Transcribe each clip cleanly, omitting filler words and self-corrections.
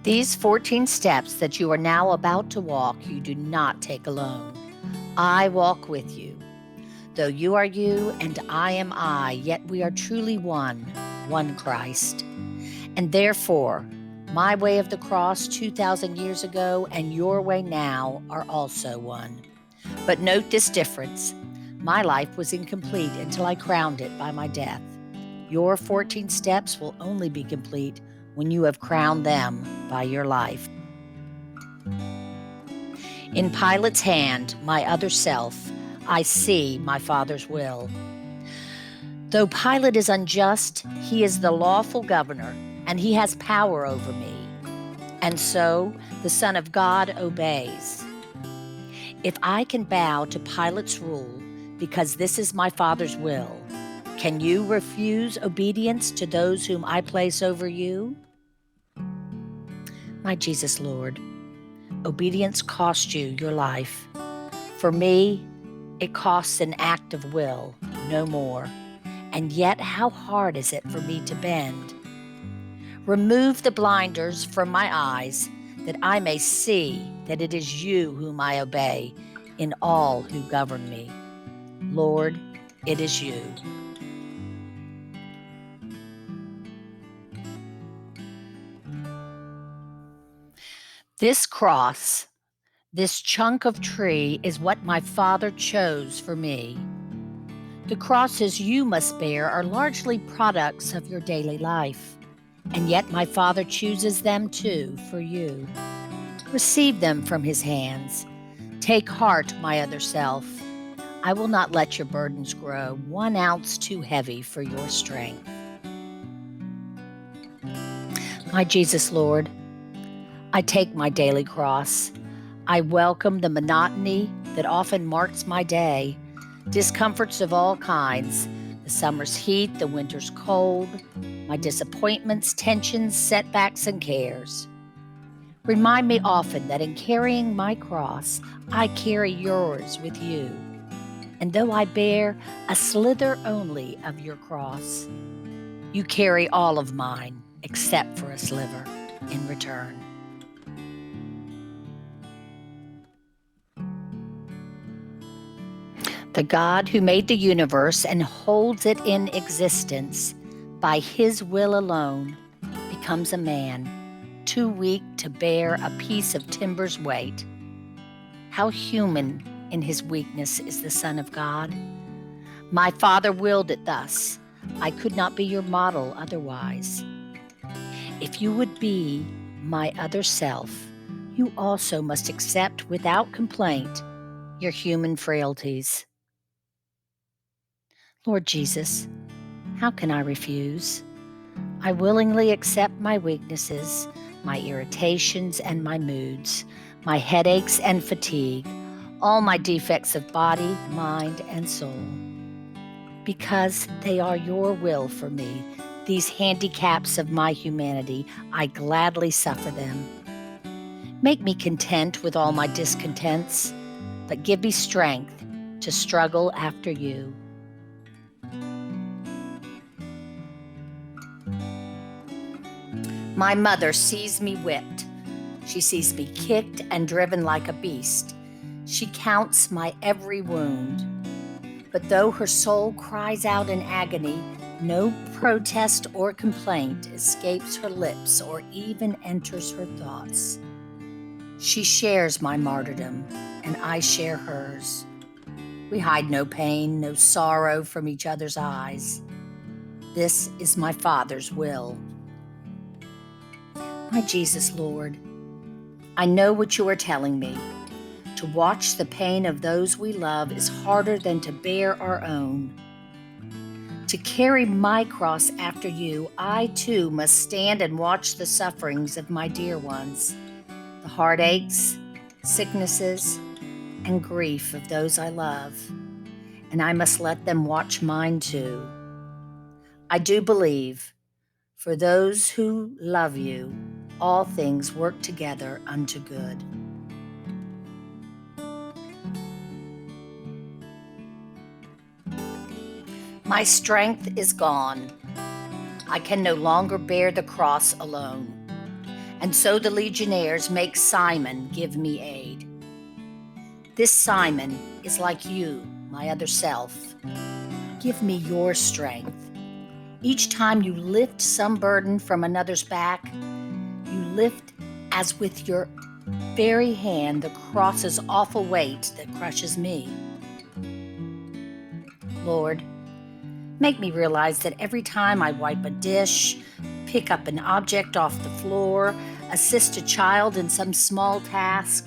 These 14 steps that you are now about to walk, you do not take alone. I walk with you. Though you are you and I am I, yet we are truly one Christ. And therefore, my way of the cross 2,000 years ago and your way now are also one. But note this difference. My life was incomplete until I crowned it by my death. Your 14 steps will only be complete when you have crowned them by your life. In Pilate's hand, my other self, I see my Father's will. Though Pilate is unjust, he is the lawful governor, and he has power over me. And so the Son of God obeys. If I can bow to Pilate's rule because this is my Father's will, can you refuse obedience to those whom I place over you? My Jesus, Lord, obedience cost you your life. For me, it costs an act of will, no more. And yet, how hard is it for me to bend? Remove the blinders from my eyes, that I may see that it is you whom I obey in all who govern me. Lord, it is you. This cross, this chunk of tree, is what my Father chose for me. The crosses you must bear are largely products of your daily life, and yet my Father chooses them too for you. Receive them from his hands. Take heart, my other self. I will not let your burdens grow 1 ounce too heavy for your strength. My Jesus, Lord, I take my daily cross. I welcome the monotony that often marks my day, discomforts of all kinds, the summer's heat, the winter's cold, my disappointments, tensions, setbacks, and cares. Remind me often that in carrying my cross, I carry yours with you. And though I bear a slither only of your cross, you carry all of mine except for a sliver in return. The God who made the universe and holds it in existence by his will alone becomes a man, too weak to bear a piece of timber's weight. How human in his weakness is the Son of God. My Father willed it thus. I could not be your model otherwise. If you would be my other self, you also must accept without complaint your human frailties. Lord Jesus, how can I refuse? I willingly accept my weaknesses, my irritations and my moods, my headaches and fatigue, all my defects of body, mind, and soul. Because they are your will for me, these handicaps of my humanity, I gladly suffer them. Make me content with all my discontents, but give me strength to struggle after you. My mother sees me whipped. She sees me kicked and driven like a beast. She counts my every wound. But though her soul cries out in agony, no protest or complaint escapes her lips or even enters her thoughts. She shares my martyrdom, and I share hers. We hide no pain, no sorrow from each other's eyes. This is my Father's will. My Jesus, Lord, I know what you are telling me. To watch the pain of those we love is harder than to bear our own. To carry my cross after you, I too must stand and watch the sufferings of my dear ones, the heartaches, sicknesses, and grief of those I love, and I must let them watch mine too. I do believe, for those who love you, all things work together unto good. My strength is gone. I can no longer bear the cross alone. And so the legionnaires make Simon give me aid. This Simon is like you, my other self. Give me your strength. Each time you lift some burden from another's back, you lift as with your very hand the cross's awful weight that crushes me. Lord, make me realize that every time I wipe a dish, pick up an object off the floor, assist a child in some small task,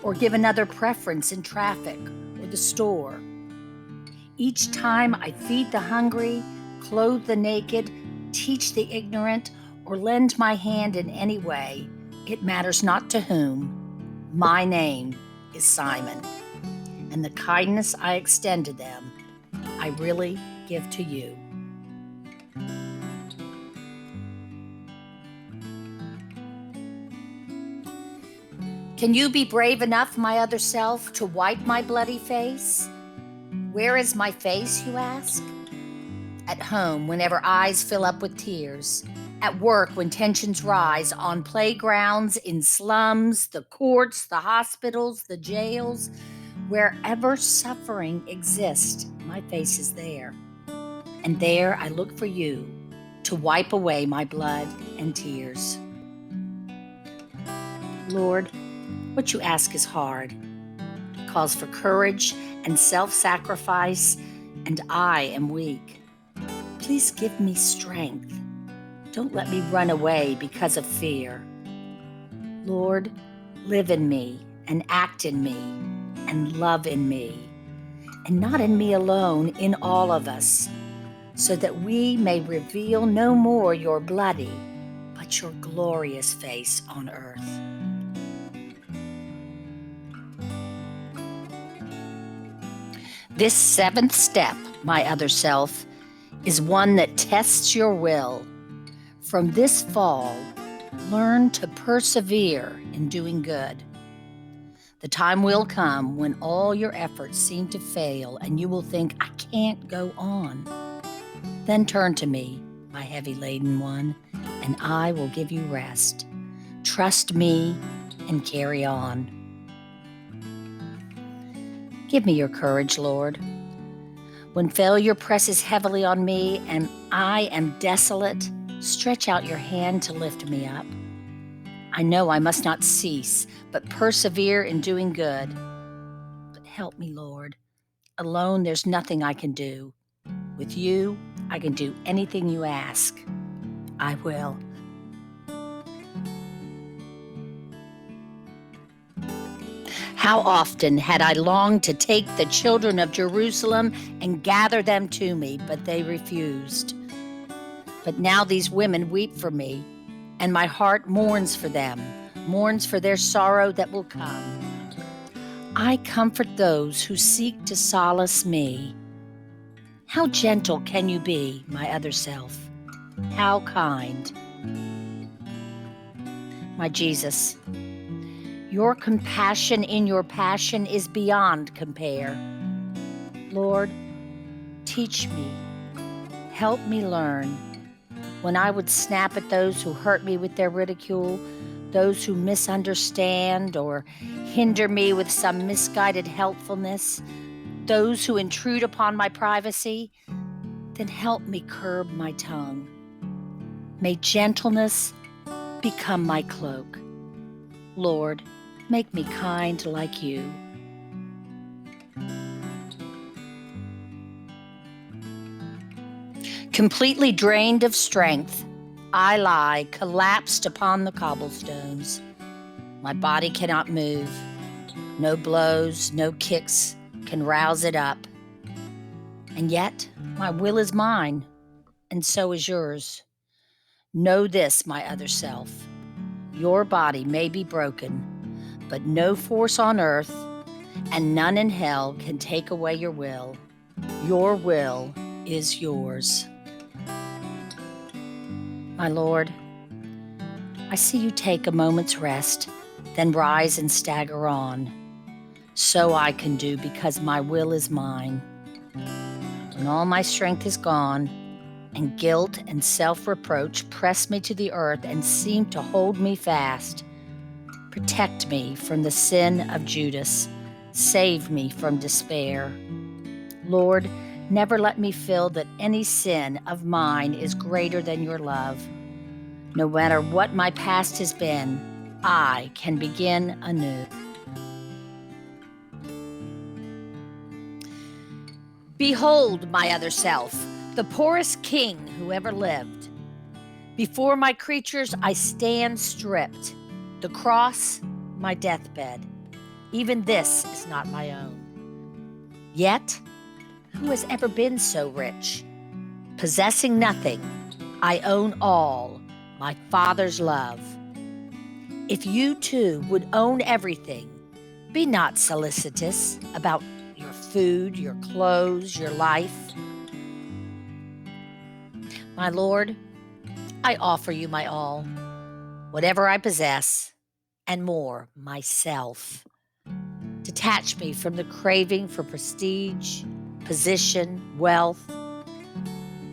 or give another preference in traffic or the store, each time I feed the hungry, clothe the naked, teach the ignorant, or lend my hand in any way, it matters not to whom, my name is Simon, and the kindness I extend to them, I really give to you. Can you be brave enough, my other self, to wipe my bloody face? Where is my face, you ask? At home, whenever eyes fill up with tears. At work, when tensions rise. On playgrounds, in slums, the courts, the hospitals, the jails. Wherever suffering exists, my face is there. And there I look for you to wipe away my blood and tears. Lord, what you ask is hard. It calls for courage and self-sacrifice, and I am weak. Please give me strength. Don't let me run away because of fear. Lord, live in me and act in me and love in me, and not in me alone, in all of us, so that we may reveal no more your bloody, but your glorious face on earth. This seventh step, my other self, is one that tests your will. From this fall, learn to persevere in doing good. The time will come when all your efforts seem to fail and you will think, I can't go on. Then turn to me, my heavy laden one, and I will give you rest. Trust me and carry on. Give me your courage, Lord. When failure presses heavily on me and I am desolate, stretch out your hand to lift me up. I know I must not cease, but persevere in doing good. But help me, Lord. Alone, there's nothing I can do. With you, I can do anything you ask. I will. How often had I longed to take the children of Jerusalem and gather them to me, but they refused. But now these women weep for me, and my heart mourns for them, mourns for their sorrow that will come. I comfort those who seek to solace me. How gentle can you be, my other self? How kind. My Jesus, your compassion in your passion is beyond compare. Lord, teach me, help me learn. When I would snap at those who hurt me with their ridicule, those who misunderstand or hinder me with some misguided helpfulness, those who intrude upon my privacy, then help me curb my tongue. May gentleness become my cloak. Lord, make me kind like you. Completely drained of strength, I lie collapsed upon the cobblestones. My body cannot move. No blows, no kicks can rouse it up. And yet, my will is mine, and so is yours. Know this, my other self. Your body may be broken, but no force on earth and none in hell can take away your will. Your will is yours. My Lord, I see you take a moment's rest, then rise and stagger on. So I can do because my will is mine. When all my strength is gone, and guilt and self-reproach press me to the earth and seem to hold me fast. Protect me from the sin of Judas. Save me from despair. Lord, never let me feel that any sin of mine is greater than your love. No matter what my past has been, I can begin anew. Behold my other self, the poorest king who ever lived. Before my creatures I stand stripped, the cross my deathbed. Even this is not my own. Yet, who has ever been so rich? Possessing nothing, I own all, my Father's love. If you too would own everything, be not solicitous about your food, your clothes, your life. My Lord, I offer you my all, whatever I possess, and more, myself. Detach me from the craving for prestige, position, wealth.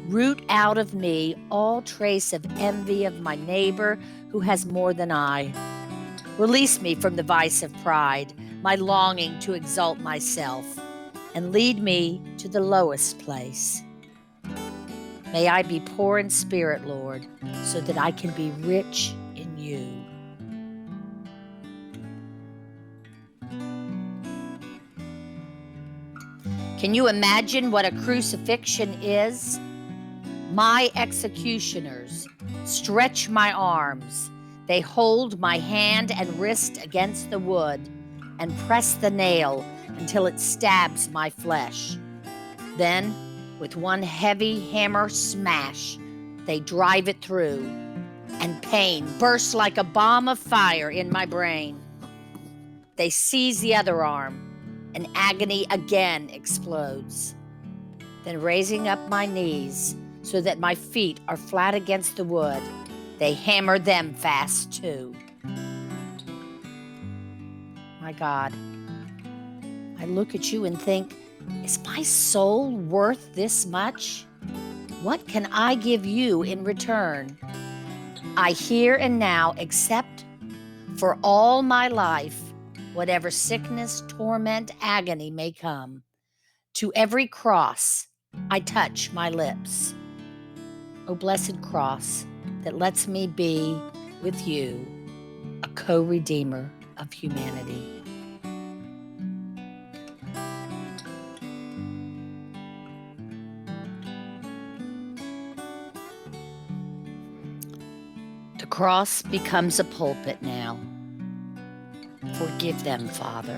Root out of me all trace of envy of my neighbor who has more than I. Release me from the vice of pride, my longing to exalt myself, and lead me to the lowest place. May I be poor in spirit, Lord, so that I can be rich in you. Can you imagine what a crucifixion is? My executioners stretch my arms. They hold my hand and wrist against the wood and press the nail until it stabs my flesh. Then, with one heavy hammer smash, they drive it through, and pain bursts like a bomb of fire in my brain. They seize the other arm, and agony again explodes. Then, raising up my knees so that my feet are flat against the wood, they hammer them fast too. My God, I look at you and think, is my soul worth this much? What can I give you in return? I here and now accept for all my life whatever sickness, torment, agony may come. To every cross I touch my lips. O blessed cross that lets me be with you, a co-redeemer of humanity. The cross becomes a pulpit now. Forgive them, Father.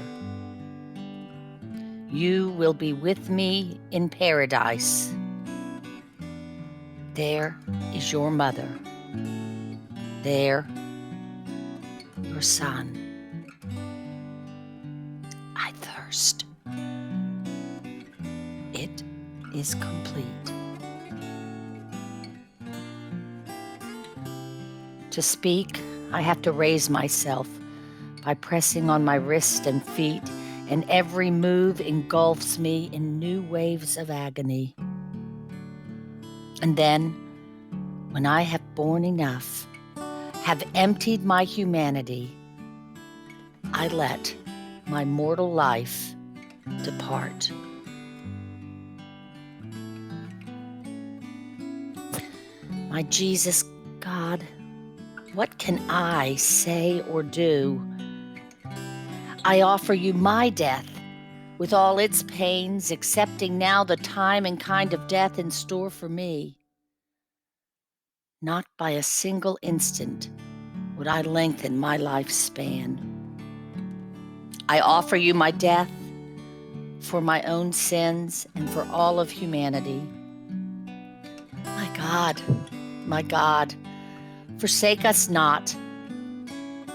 You will be with me in paradise. There is your mother. There, your son. I thirst. It is complete. To speak, I have to raise myself by pressing on my wrist and feet, and every move engulfs me in new waves of agony. And then, when I have borne enough, have emptied my humanity, I let my mortal life depart. My Jesus, God, what can I say or do? I offer you my death with all its pains, accepting now the time and kind of death in store for me. Not by a single instant would I lengthen my lifespan. I offer you my death for my own sins and for all of humanity. My God, forsake us not.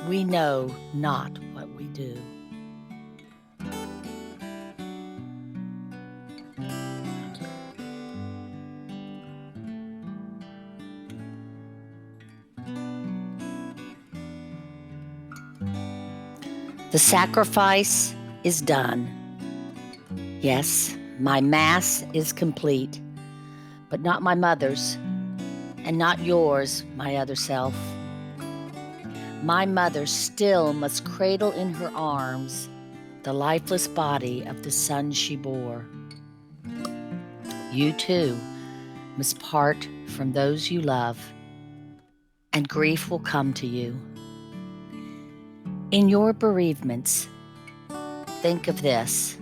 We know not what we do. The sacrifice is done. Yes, my Mass is complete. but not my mother's, and not yours, my other self. My mother still must cradle in her arms the lifeless body of the son she bore. You too must part from those you love, and grief will come to you. In your bereavements, think of this: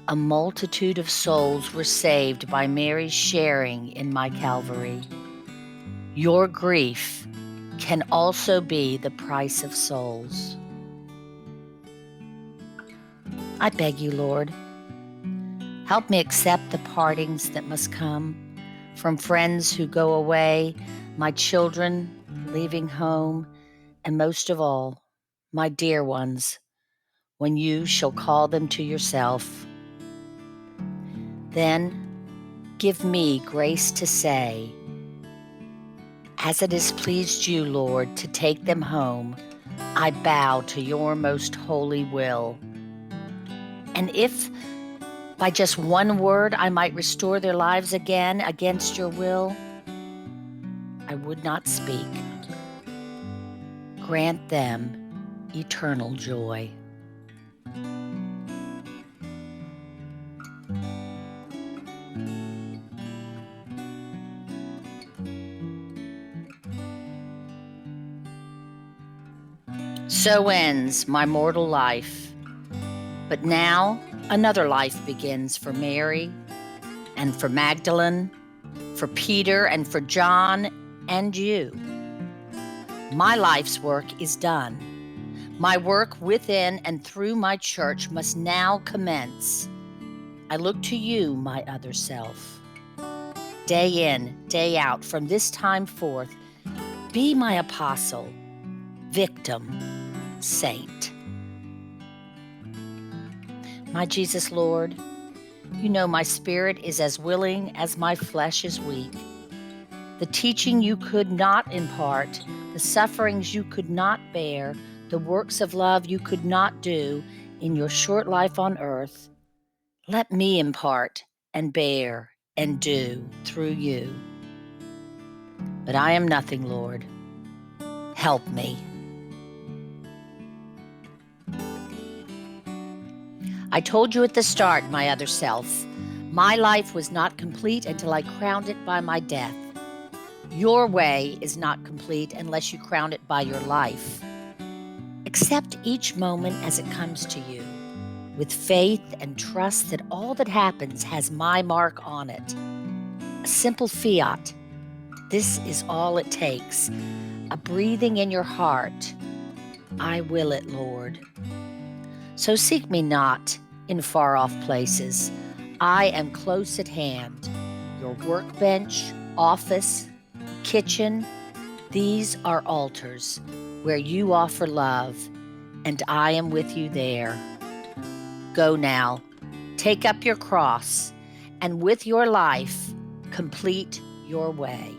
a multitude of souls were saved by Mary's sharing in my Calvary. Your grief can also be the price of souls. I beg you, Lord, help me accept the partings that must come from friends who go away, my children leaving home, and most of all, my dear ones, when you shall call them to yourself. Then give me grace to say, as it has pleased you, Lord, to take them home, I bow to your most holy will. And if by just one word I might restore their lives again against your will, I would not speak. Grant them eternal joy. So ends my mortal life. But now another life begins for Mary and for Magdalene, for Peter and for John and you. My life's work is done. My work within and through my church must now commence. I look to you, my other self. Day in, day out, from this time forth, be my apostle, victim, saint. My Jesus, Lord, you know my spirit is as willing as my flesh is weak. The teaching you could not impart, the sufferings you could not bear, the works of love you could not do in your short life on earth, let me impart and bear and do through you. But I am nothing, Lord. Help me. I told you at the start, my other self, my life was not complete until I crowned it by my death. Your way is not complete unless you crown it by your life. Accept each moment as it comes to you, with faith and trust that all that happens has my mark on it. A simple fiat. This is all it takes. A breathing in your heart. I will it, Lord. So seek me not in far-off places. I am close at hand. Your workbench, office, kitchen, these are altars where you offer love, and I am with you there. Go now, take up your cross, and with your life, complete your way.